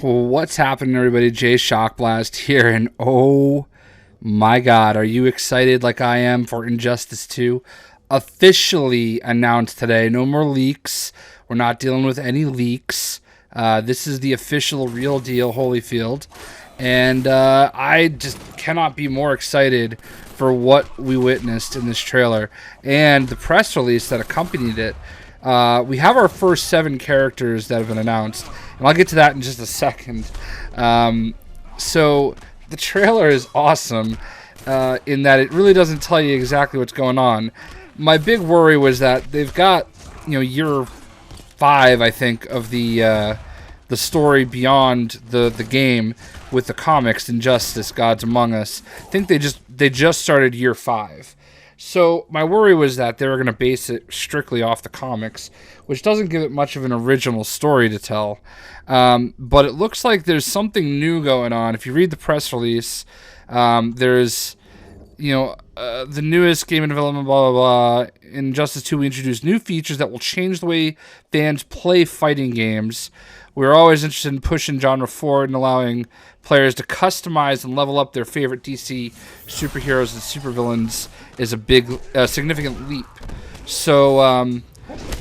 What's happening, everybody? Jay Shockblast here, and oh my god, are you excited like I am for Injustice 2? Officially announced today. No more leaks. We're not dealing with any leaks. This is the official real deal Holyfield. And I just cannot be more excited for what we witnessed in this trailer and the press release that accompanied it. We have our first 7 characters that have been announced, and I'll get to that in just a second. So the trailer is awesome in that it really doesn't tell you exactly what's going on. My big worry was that they've got, year 5, I think, of the story beyond the game with the comics, Injustice, Gods Among Us. I think they just started year 5. So my worry was that they were going to base it strictly off the comics, which doesn't give it much of an original story to tell. But it looks like there's something new going on. If you read the press release, there's, the newest game in development, blah, blah, blah. In Injustice 2, we introduced new features that will change the way fans play fighting games. We're always interested in pushing genre forward and allowing players to customize and level up their favorite DC superheroes and supervillains is a big, significant leap. So,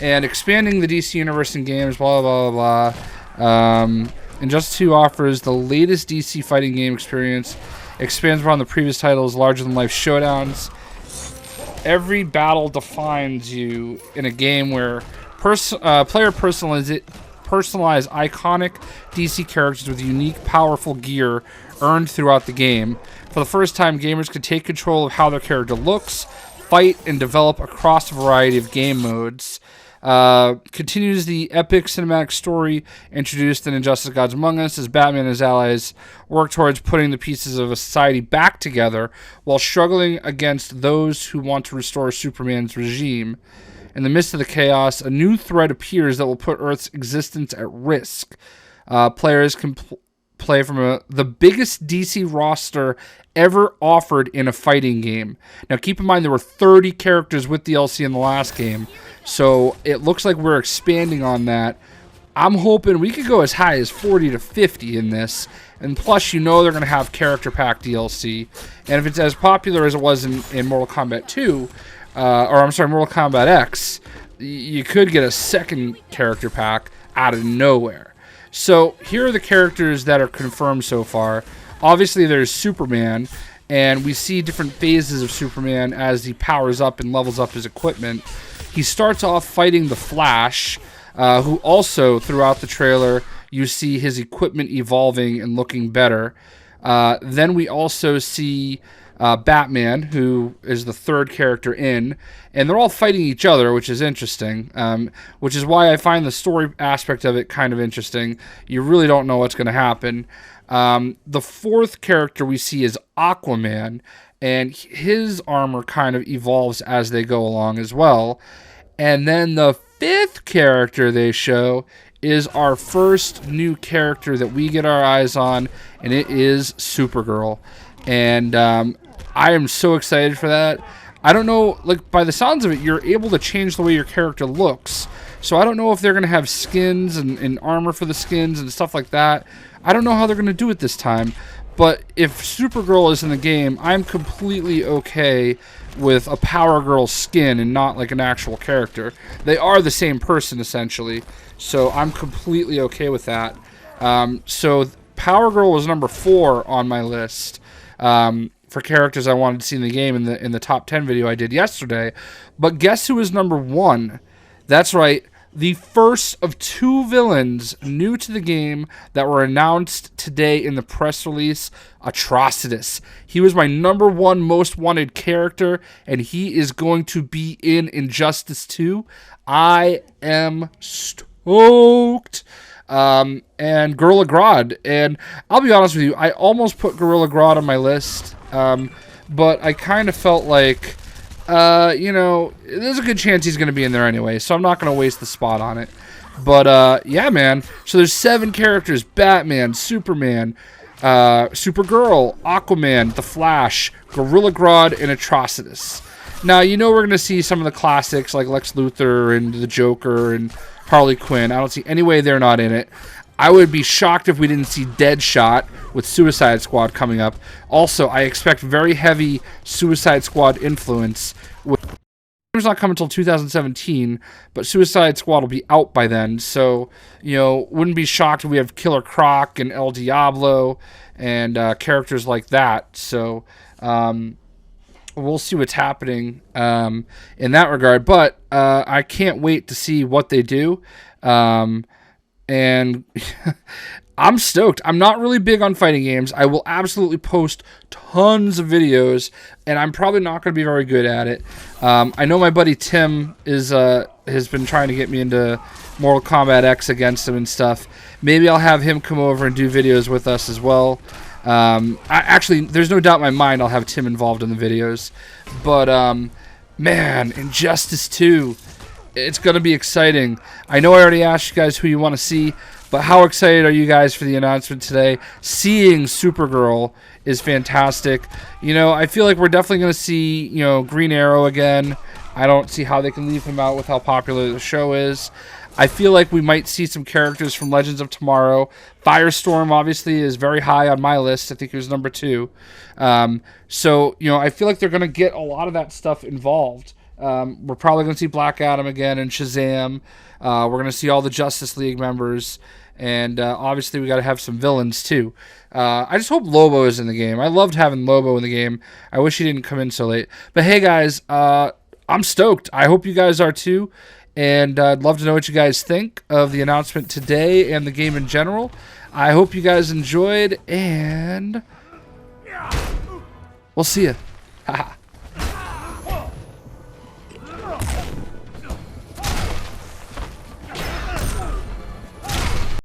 and expanding the DC universe in games, blah, blah, blah, blah. Injustice 2 offers the latest DC fighting game experience, expands upon the previous titles, larger-than-life showdowns. Every battle defines you in a game where player personalize iconic DC characters with unique, powerful gear earned throughout the game. For the first time, gamers could take control of how their character looks, fight, and develop across a variety of game modes. Continues the epic cinematic story introduced in Injustice Gods Among Us as Batman and his allies work towards putting the pieces of a society back together while struggling against those who want to restore Superman's regime. In the midst of the chaos, a new threat appears that will put Earth's existence at risk. Players can play from the biggest DC roster ever offered in a fighting game. Now, keep in mind there were 30 characters with DLC in the last game, so it looks like we're expanding on that. I'm hoping we could go as high as 40 to 50 in this, and plus, they're going to have character pack DLC. And if it's as popular as it was in Mortal Kombat 2, Mortal Kombat X, you could get a second character pack out of nowhere. So here are the characters that are confirmed so far. Obviously, there's Superman, and we see different phases of Superman as he powers up and levels up his equipment. He starts off fighting the Flash, who also, throughout the trailer, you see his equipment evolving and looking better. Then we also see Batman, who is the third character in, and they're all fighting each other, which is interesting, which is why I find the story aspect of it kind of interesting. You really don't know what's going to happen. The fourth character we see is Aquaman, and his armor kind of evolves as they go along as well. And then the fifth character they show is our first new character that we get our eyes on, and it is Supergirl. And I am so excited for that. I don't know, by the sounds of it, you're able to change the way your character looks. So I don't know if they're going to have skins and armor for the skins and stuff like that. I don't know how they're going to do it this time. But if Supergirl is in the game, I'm completely okay with a Power Girl skin and not like an actual character. They are the same person, essentially. So I'm completely okay with that. So Power Girl was number 4 on my list. For characters I wanted to see in the game in the top 10 video I did yesterday. But guess who is number 1? That's right, the first of 2 villains new to the game that were announced today in the press release, Atrocitus. He was my number 1 most wanted character, and he is going to be in Injustice 2. I am stoked. And Gorilla Grodd. And I'll be honest with you, I almost put Gorilla Grodd on my list. But I kind of felt like, there's a good chance he's going to be in there anyway, so I'm not going to waste the spot on it. But, yeah, man. So there's 7 characters: Batman, Superman, Supergirl, Aquaman, The Flash, Gorilla Grodd, and Atrocitus. Now, we're going to see some of the classics like Lex Luthor and the Joker and Harley Quinn. I don't see any way they're not in it. I would be shocked if we didn't see Deadshot with Suicide Squad coming up. Also, I expect very heavy Suicide Squad influence. It's not coming until 2017, but Suicide Squad will be out by then. So, you know, wouldn't be shocked if we have Killer Croc and El Diablo and characters like that. So, we'll see what's happening in that regard. But I can't wait to see what they do. And I'm stoked. I'm not really big on fighting games. I will absolutely post tons of videos, and I'm probably not going to be very good at it. I know my buddy Tim has been trying to get me into Mortal Kombat X against him and stuff. Maybe I'll have him come over and do videos with us as well. Actually, there's no doubt in my mind I'll have Tim involved in the videos. But, man, Injustice 2. It's going to be exciting. I know I already asked you guys who you want to see, but how excited are you guys for the announcement today? Seeing Supergirl is fantastic. You know, I feel like we're definitely going to see, you know, Green Arrow again. I don't see how they can leave him out with how popular the show is. I feel like we might see some characters from Legends of Tomorrow. Firestorm, obviously, is very high on my list. I think it was number 2. So, you know, I feel like they're going to get a lot of that stuff involved. We're probably going to see Black Adam again and Shazam. We're going to see all the Justice League members. And obviously we got to have some villains too. I just hope Lobo is in the game. I loved having Lobo in the game. I wish he didn't come in so late. But hey guys, I'm stoked. I hope you guys are too. And I'd love to know what you guys think of the announcement today and the game in general. I hope you guys enjoyed, and we'll see you. Haha.